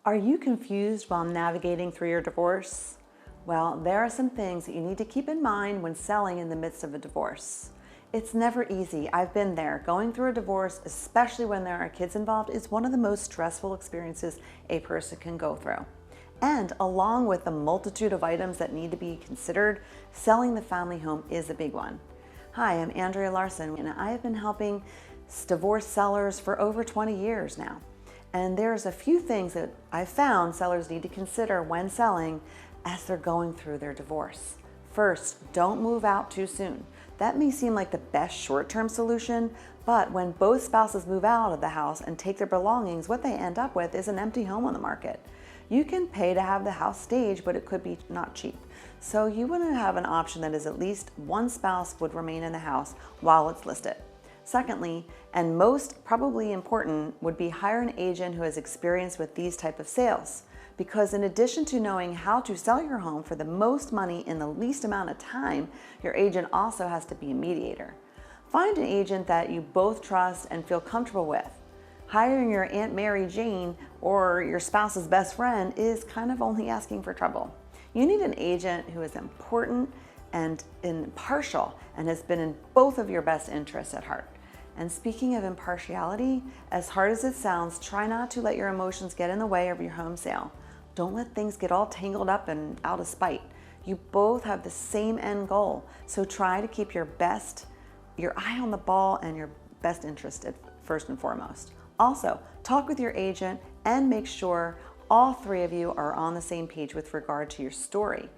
Are you confused while navigating through your divorce? Well, there are some things that you need to keep in mind when selling in the midst of a divorce. It's never easy. I've been there. Going through a divorce, especially when there are kids involved, is one of the most stressful experiences a person can go through. And along with the multitude of items that need to be considered, selling the family home is a big one. Hi, I'm Andrea Larsen, and I have been helping divorce sellers for over 20 years now. And there's a few things that I've found sellers need to consider when selling as they're going through their divorce. First, don't move out too soon. That may seem like the best short-term solution, but when both spouses move out of the house and take their belongings, what they end up with is an empty home on the market. You can pay to have the house staged, but it could be not cheap. So you want to have an option that is at least one spouse would remain in the house while it's listed. Secondly, and most probably important, would be hire an agent who has experience with these type of sales. Because in addition to knowing how to sell your home for the most money in the least amount of time, your agent also has to be a mediator. Find an agent that you both trust and feel comfortable with. Hiring your Aunt Mary Jane or your spouse's best friend is kind of only asking for trouble. You need an agent who is important and impartial and has been in both of your best interests at heart. And speaking of impartiality, as hard as it sounds, try not to let your emotions get in the way of your home sale. Don't let things get all tangled up and out of spite. You both have the same end goal, so try to keep your eye on the ball and your best interest at first and foremost. Also, talk with your agent and make sure all three of you are on the same page with regard to your story.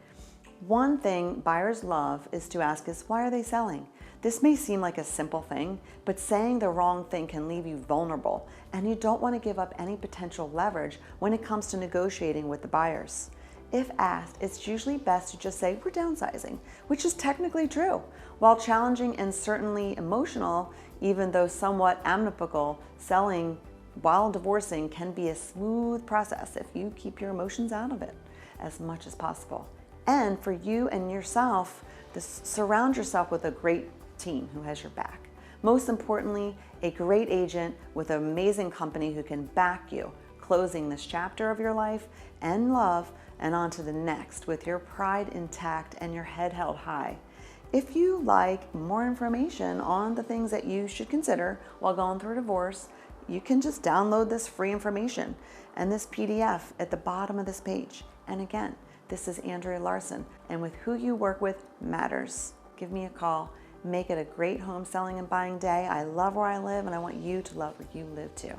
One thing buyers love is to ask us, why are they selling? This may seem like a simple thing, but saying the wrong thing can leave you vulnerable, and you don't want to give up any potential leverage when it comes to negotiating with the buyers. If asked, it's usually best to just say, we're downsizing, which is technically true. While challenging and certainly emotional, even though somewhat amicable, selling while divorcing can be a smooth process if you keep your emotions out of it as much as possible. And for you and yourself, surround yourself with a great team who has your back. Most importantly, a great agent with an amazing company who can back you, closing this chapter of your life and love and on to the next with your pride intact and your head held high. If you like more information on the things that you should consider while going through a divorce, you can just download this free information and this PDF at the bottom of this page. And again, this is Andrea Larsen, and with who you work with matters. Give me a call. Make it a great home selling and buying day. I love where I live, and I want you to love where you live too.